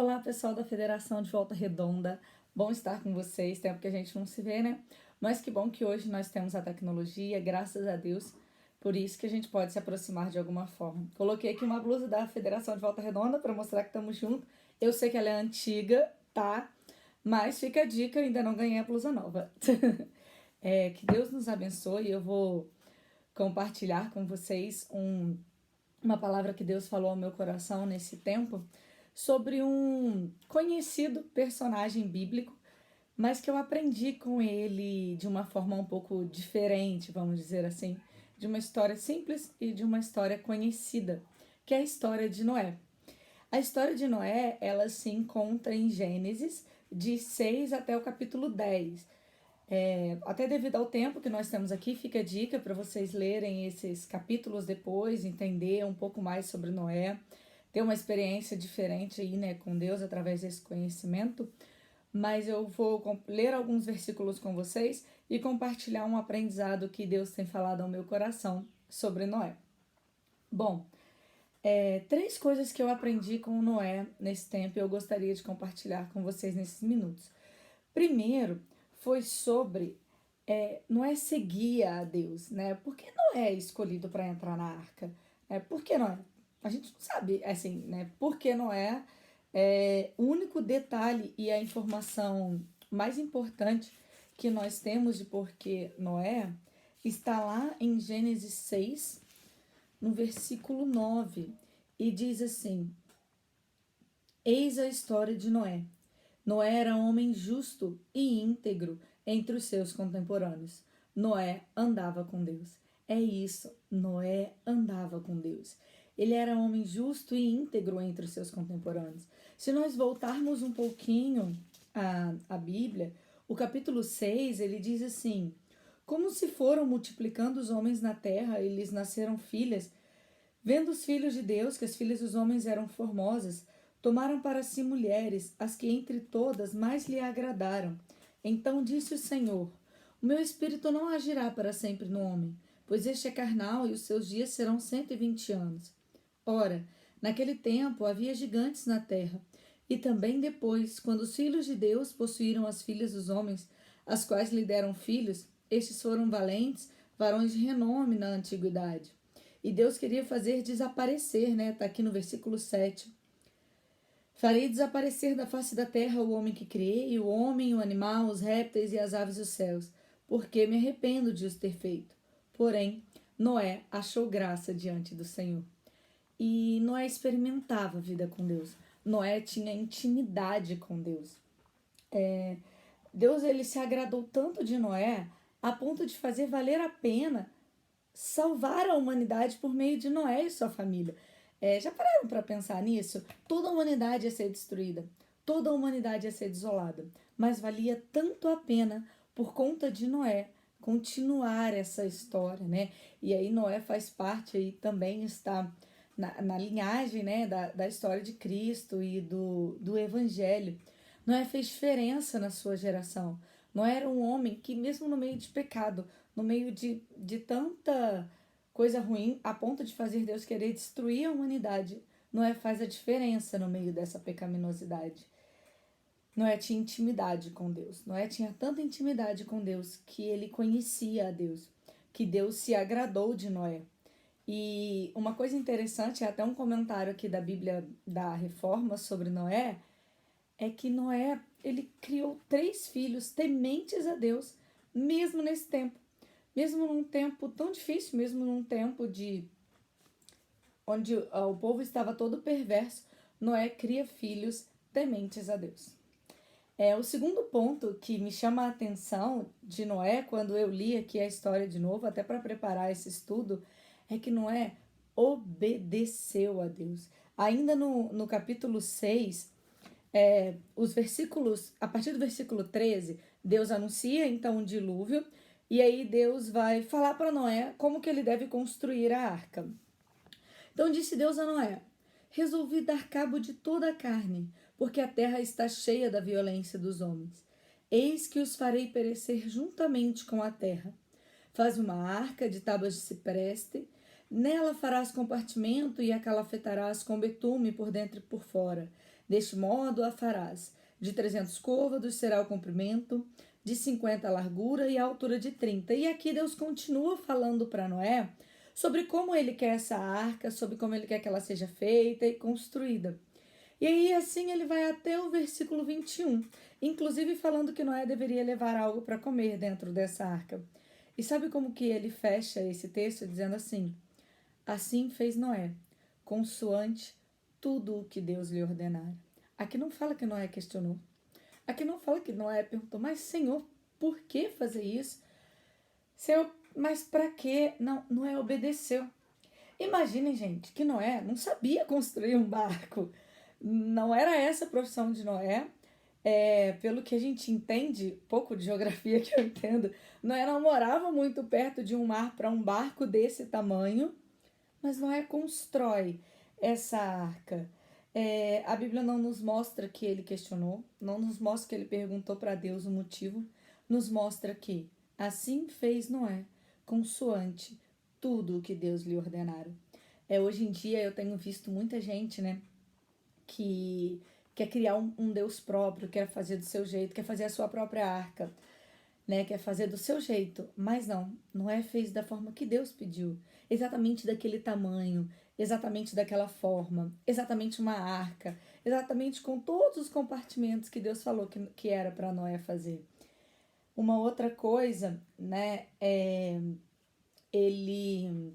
Olá, pessoal da Federação de Volta Redonda. Bom estar com vocês, tempo que a gente não se vê, né? Mas que bom que hoje nós temos a tecnologia, graças a Deus, por isso que a gente pode se aproximar de alguma forma. Coloquei aqui uma blusa da Federação de Volta Redonda para mostrar que estamos juntos. Eu sei que ela é antiga, tá? Mas fica a dica, eu ainda não ganhei a blusa nova. Que Deus nos abençoe. Eu vou compartilhar com vocês uma palavra que Deus falou ao meu coração nesse tempo sobre um conhecido personagem bíblico, mas que eu aprendi com ele de uma forma um pouco diferente, vamos dizer assim, de uma história simples e de uma história conhecida, que é a história de Noé. A história de Noé, ela se encontra em Gênesis, de 6 até o capítulo 10. Até devido ao tempo que nós temos aqui, fica a dica para vocês lerem esses capítulos depois, entender um pouco mais sobre Noé, ter uma experiência diferente aí, né, com Deus através desse conhecimento. Mas eu vou ler alguns versículos com vocês e compartilhar um aprendizado que Deus tem falado ao meu coração sobre Noé. Bom, 3 coisas que eu aprendi com Noé nesse tempo e eu gostaria de compartilhar com vocês nesses minutos. Primeiro, foi sobre Noé seguir a Deus, né? Por que Noé é escolhido para entrar na arca? Por que Noé? A gente não sabe, assim, né? Por que Noé? O único detalhe e a informação mais importante que nós temos de por que Noé está lá em Gênesis 6, no versículo 9, e diz assim: Eis a história de Noé. Noé era um homem justo e íntegro entre os seus contemporâneos. Noé andava com Deus. É isso, Noé andava com Deus. Ele era um homem justo e íntegro entre os seus contemporâneos. Se nós voltarmos um pouquinho à Bíblia, o capítulo 6, ele diz assim: Como se foram multiplicando os homens na terra, e lhes nasceram filhas. Vendo os filhos de Deus que as filhas dos homens eram formosas, tomaram para si mulheres, as que entre todas mais lhe agradaram. Então disse o Senhor: O meu espírito não agirá para sempre no homem, pois este é carnal e os seus dias serão 120 anos. Ora, naquele tempo havia gigantes na terra, e também depois, quando os filhos de Deus possuíram as filhas dos homens, as quais lhe deram filhos, estes foram valentes, varões de renome na antiguidade. E Deus queria fazer desaparecer, né? Está aqui no versículo 7. Farei desaparecer da face da terra o homem que criei, o homem, o animal, os répteis e as aves dos céus, porque me arrependo de os ter feito. Porém, Noé achou graça diante do Senhor. E Noé experimentava a vida com Deus. Noé tinha intimidade com Deus. Deus ele se agradou tanto de Noé a ponto de fazer valer a pena salvar a humanidade por meio de Noé e sua família. Já pararam para pensar nisso? Toda a humanidade ia ser destruída, toda a humanidade ia ser desolada, mas valia tanto a pena por conta de Noé continuar essa história, né? E aí Noé faz parte aí também está na linhagem, né, da história de Cristo e do Evangelho. Noé fez diferença na sua geração. Noé era um homem que, mesmo no meio de pecado, no meio de tanta coisa ruim, a ponto de fazer Deus querer destruir a humanidade, Noé faz a diferença no meio dessa pecaminosidade. Noé tinha intimidade com Deus. Noé tinha tanta intimidade com Deus que ele conhecia a Deus, que Deus se agradou de Noé. E uma coisa interessante, é até um comentário aqui da Bíblia da Reforma sobre Noé, é que Noé, ele criou 3 filhos tementes a Deus, mesmo nesse tempo. Mesmo num tempo tão difícil, mesmo num tempo onde o povo estava todo perverso, Noé cria filhos tementes a Deus. O segundo ponto que me chama a atenção de Noé, quando eu li aqui a história de novo, até para preparar esse estudo, é que Noé obedeceu a Deus. Ainda no capítulo 6, os versículos, a partir do versículo 13, Deus anuncia então um dilúvio, e aí Deus vai falar para Noé como que ele deve construir a arca. Então disse Deus a Noé: Resolvi dar cabo de toda a carne, porque a terra está cheia da violência dos homens. Eis que os farei perecer juntamente com a terra. Faz uma arca de tábuas de cipreste, nela farás compartimento e a calafetarás com betume por dentro e por fora. Deste modo a farás. De 300 côvados será o comprimento, de 50 a largura e a altura de 30. E aqui Deus continua falando para Noé sobre como ele quer essa arca, sobre como ele quer que ela seja feita e construída. E aí, assim, ele vai até o versículo 21, inclusive falando que Noé deveria levar algo para comer dentro dessa arca. E sabe como que ele fecha esse texto dizendo assim: assim fez Noé, consoante tudo o que Deus lhe ordenara. Aqui não fala que Noé questionou. Aqui não fala que Noé perguntou, mas Senhor, por que fazer isso? Senhor, mas para quê? Não, Noé obedeceu. Imaginem, gente, que Noé não sabia construir um barco. Não era essa a profissão de Noé. Pelo que a gente entende, pouco de geografia que eu entendo, Noé não morava muito perto de um mar para um barco desse tamanho, mas Noé constrói essa arca. A Bíblia não nos mostra que ele questionou, não nos mostra que ele perguntou para Deus o motivo, nos mostra que assim fez Noé, consoante tudo o que Deus lhe ordenara. Hoje em dia eu tenho visto muita gente, né, que quer criar um Deus próprio, quer fazer do seu jeito, quer fazer a sua própria arca, né? Quer fazer do seu jeito. Mas não, Noé fez da forma que Deus pediu, exatamente daquele tamanho, exatamente daquela forma, exatamente uma arca, exatamente com todos os compartimentos que Deus falou que era para Noé fazer. Uma outra coisa, né, ele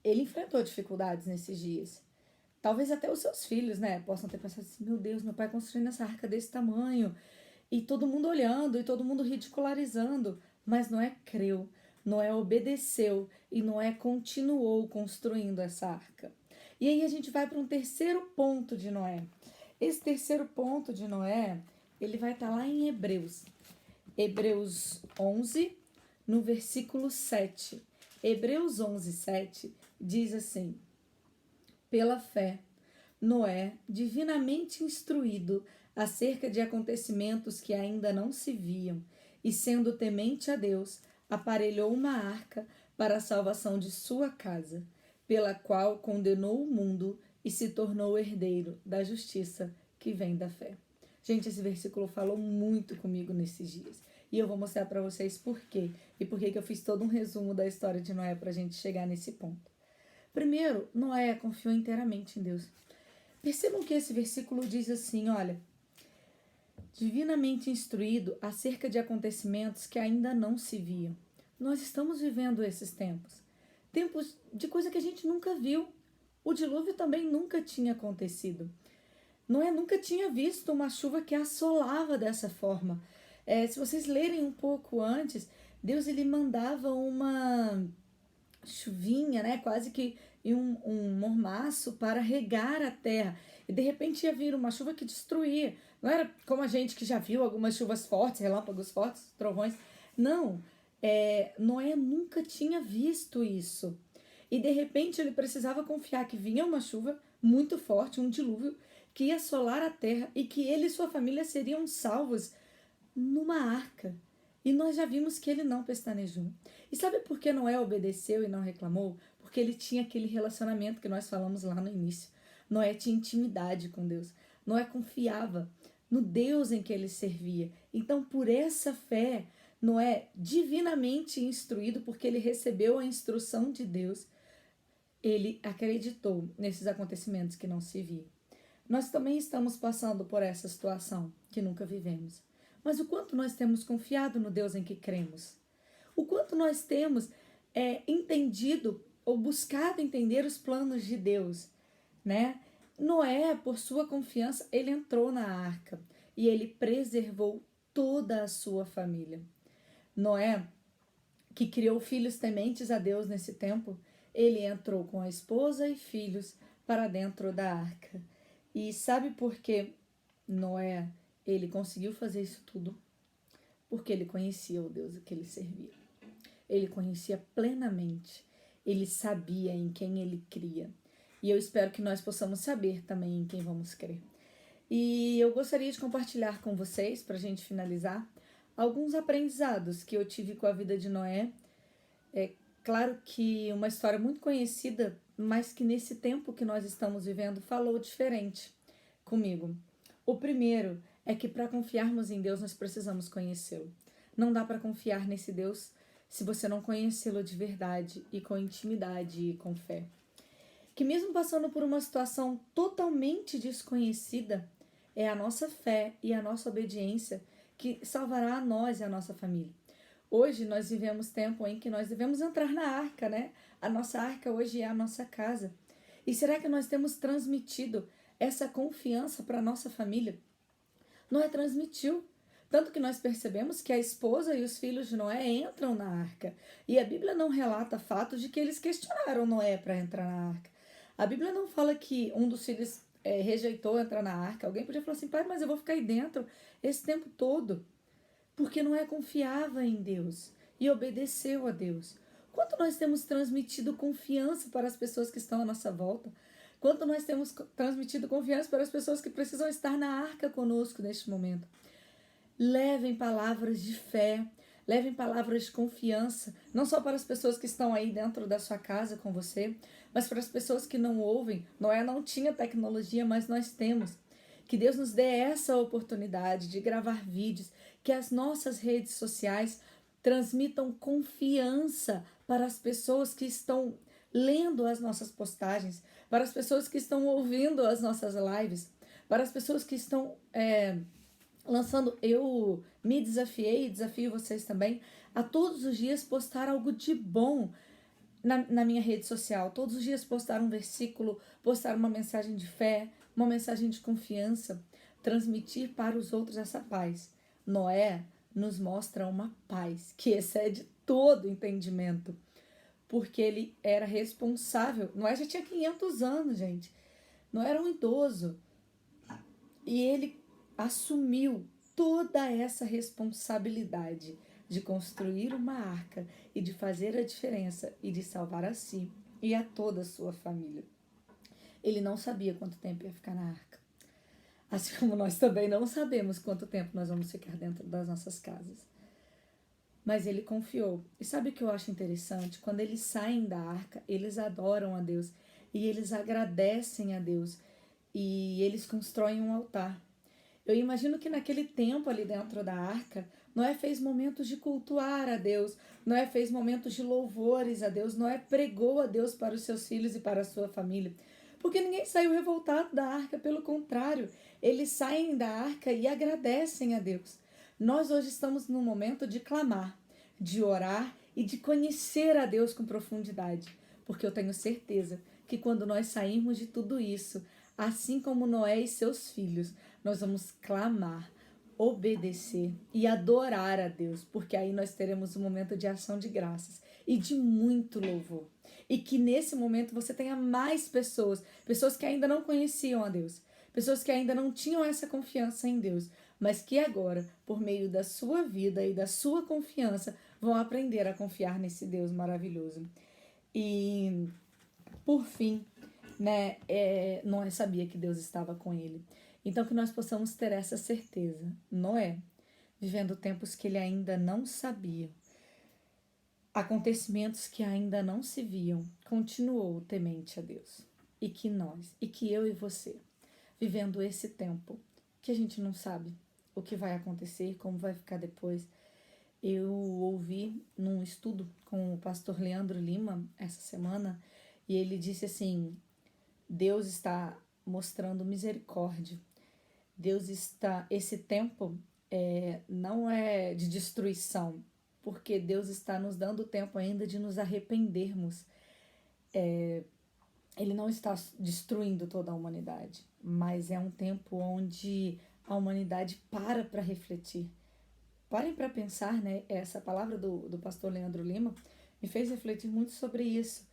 enfrentou dificuldades nesses dias. Talvez até os seus filhos, né, possam ter pensado assim: meu Deus, meu pai construindo essa arca desse tamanho, e todo mundo olhando, e todo mundo ridicularizando. Mas Noé creu, Noé obedeceu, e Noé continuou construindo essa arca. E aí a gente vai para um terceiro ponto de Noé. Esse terceiro ponto de Noé, ele vai estar lá em Hebreus. Hebreus 11, no versículo 7. Hebreus 11, 7 diz assim: pela fé, Noé, divinamente instruído acerca de acontecimentos que ainda não se viam, e sendo temente a Deus, aparelhou uma arca para a salvação de sua casa, pela qual condenou o mundo e se tornou herdeiro da justiça que vem da fé. Gente, esse versículo falou muito comigo nesses dias. E eu vou mostrar para vocês por quê. E por que eu fiz todo um resumo da história de Noé para a gente chegar nesse ponto. Primeiro, Noé confiou inteiramente em Deus. Percebam que esse versículo diz assim, olha: divinamente instruído acerca de acontecimentos que ainda não se viam. Nós estamos vivendo esses tempos. Tempos de coisa que a gente nunca viu. O dilúvio também nunca tinha acontecido. Noé nunca tinha visto uma chuva que assolava dessa forma. Se vocês lerem um pouco antes, Deus ele mandava uma chuvinha, né, quase que um mormaço para regar a terra. E de repente ia vir uma chuva que destruía. Não era como a gente que já viu algumas chuvas fortes, relâmpagos fortes, trovões. Não, Noé nunca tinha visto isso. E de repente ele precisava confiar que vinha uma chuva muito forte, um dilúvio, que ia assolar a terra e que ele e sua família seriam salvos numa arca. E nós já vimos que ele não pestanejou. E sabe por que Noé obedeceu e não reclamou? Porque ele tinha aquele relacionamento que nós falamos lá no início. Noé tinha intimidade com Deus. Noé confiava no Deus em que ele servia. Então, por essa fé, Noé, divinamente instruído, porque ele recebeu a instrução de Deus, ele acreditou nesses acontecimentos que não se viam. Nós também estamos passando por essa situação que nunca vivemos. Mas o quanto nós temos confiado no Deus em que cremos? O quanto nós temos entendido ou buscado entender os planos de Deus, né? Noé, por sua confiança, ele entrou na arca e ele preservou toda a sua família. Noé, que criou filhos tementes a Deus nesse tempo, ele entrou com a esposa e filhos para dentro da arca. E sabe por que Noé ele conseguiu fazer isso tudo? Porque ele conhecia o Deus que ele servia. Ele conhecia plenamente. Ele sabia em quem ele cria. E eu espero que nós possamos saber também em quem vamos crer. E eu gostaria de compartilhar com vocês, para a gente finalizar, alguns aprendizados que eu tive com a vida de Noé. É claro que uma história muito conhecida, mas que nesse tempo que nós estamos vivendo falou diferente. comigo. O primeiro é que para confiarmos em Deus, nós precisamos conhecê-lo. Não dá para confiar nesse Deus se você não conhecê-lo de verdade e com intimidade e com fé. Que mesmo passando por uma situação totalmente desconhecida, é a nossa fé e a nossa obediência que salvará a nós e a nossa família. Hoje nós vivemos tempo em que nós devemos entrar na arca, né? A nossa arca hoje é a nossa casa. E será que nós temos transmitido essa confiança para a nossa família? Noé transmitiu. Tanto que nós percebemos que a esposa e os filhos de Noé entram na arca. E a Bíblia não relata fatos de que eles questionaram Noé para entrar na arca. A Bíblia não fala que um dos filhos rejeitou entrar na arca. Alguém podia falar assim, pai, mas eu vou ficar aí dentro esse tempo todo. Porque Noé confiava em Deus e obedeceu a Deus. Quanto nós temos transmitido confiança para as pessoas que estão à nossa volta? Quanto nós temos transmitido confiança para as pessoas que precisam estar na arca conosco neste momento? Levem palavras de fé, levem palavras de confiança, não só para as pessoas que estão aí dentro da sua casa com você, mas para as pessoas que não ouvem. Noé não tinha tecnologia, mas nós temos. Que Deus nos dê essa oportunidade de gravar vídeos, que as nossas redes sociais transmitam confiança para as pessoas que estão lendo as nossas postagens, para as pessoas que estão ouvindo as nossas lives, para as pessoas que estão lançando. Eu me desafiei, desafio vocês também, a todos os dias postar algo de bom na minha rede social. Todos os dias postar um versículo, postar uma mensagem de fé, uma mensagem de confiança, transmitir para os outros essa paz. Noé nos mostra uma paz que excede todo entendimento, porque ele era responsável. Noé já tinha 500 anos, gente. Não era um idoso. E ele assumiu toda essa responsabilidade de construir uma arca e de fazer a diferença e de salvar a si e a toda a sua família. Ele não sabia quanto tempo ia ficar na arca. Assim como nós também não sabemos quanto tempo nós vamos ficar dentro das nossas casas. Mas ele confiou. E sabe o que eu acho interessante? Quando eles saem da arca, eles adoram a Deus e eles agradecem a Deus e eles constroem um altar. Eu imagino que naquele tempo ali dentro da arca, Noé fez momentos de cultuar a Deus, Noé fez momentos de louvores a Deus, Noé pregou a Deus para os seus filhos e para a sua família. Porque ninguém saiu revoltado da arca, pelo contrário, eles saem da arca e agradecem a Deus. Nós hoje estamos num momento de clamar, de orar e de conhecer a Deus com profundidade, porque eu tenho certeza que quando nós sairmos de tudo isso, assim como Noé e seus filhos, nós vamos clamar, obedecer e adorar a Deus, porque aí nós teremos um momento de ação de graças e de muito louvor. E que nesse momento você tenha mais pessoas que ainda não conheciam a Deus, pessoas que ainda não tinham essa confiança em Deus, mas que agora, por meio da sua vida e da sua confiança, vão aprender a confiar nesse Deus maravilhoso. E, por fim, né, Noé sabia que Deus estava com ele. Então que nós possamos ter essa certeza. Noé, vivendo tempos que ele ainda não sabia, acontecimentos que ainda não se viam, continuou temente a Deus. E que eu e você, vivendo esse tempo, que a gente não sabe o que vai acontecer, como vai ficar depois. Eu ouvi num estudo com o pastor Leandro Lima essa semana, e ele disse assim: Deus está mostrando misericórdia. Deus está... Esse tempo não é de destruição, porque Deus está nos dando tempo ainda de nos arrependermos. Ele não está destruindo toda a humanidade, mas é um tempo onde a humanidade para refletir. Parem para pensar, né? Essa palavra do pastor Leandro Lima me fez refletir muito sobre isso.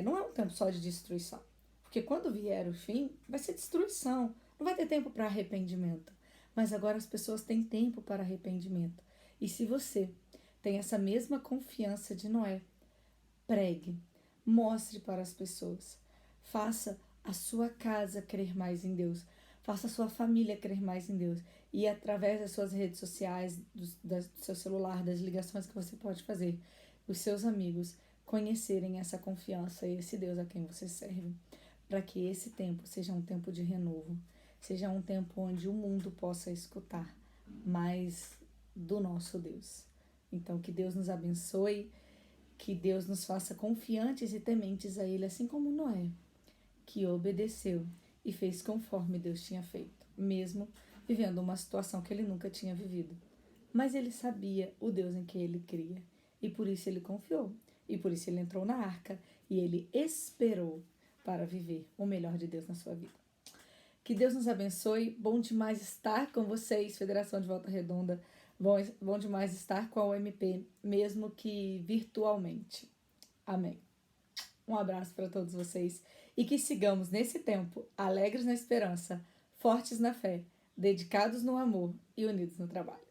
Não é um tempo só de destruição, porque quando vier o fim, vai ser destruição. Não vai ter tempo para arrependimento. Mas agora as pessoas têm tempo para arrependimento. E se você tem essa mesma confiança de Noé, pregue, mostre para as pessoas. Faça a sua casa crer mais em Deus. Faça a sua família crer mais em Deus. E através das suas redes sociais, do seu celular, das ligações que você pode fazer, os seus amigos conhecerem essa confiança e esse Deus a quem você serve. Para que esse tempo seja um tempo de renovo. seja um tempo onde o mundo possa escutar mais do nosso Deus. Então, que Deus nos abençoe, que Deus nos faça confiantes e tementes a Ele, assim como Noé, que obedeceu e fez conforme Deus tinha feito, mesmo vivendo uma situação que ele nunca tinha vivido. Mas ele sabia o Deus em que ele cria, e por isso ele confiou, e por isso ele entrou na arca, e ele esperou para viver o melhor de Deus na sua vida. Que Deus nos abençoe, bom demais estar com vocês, Federação de Volta Redonda, bom demais estar com a UMP, mesmo que virtualmente. Amém. Um abraço para todos vocês e que sigamos nesse tempo alegres na esperança, fortes na fé, dedicados no amor e unidos no trabalho.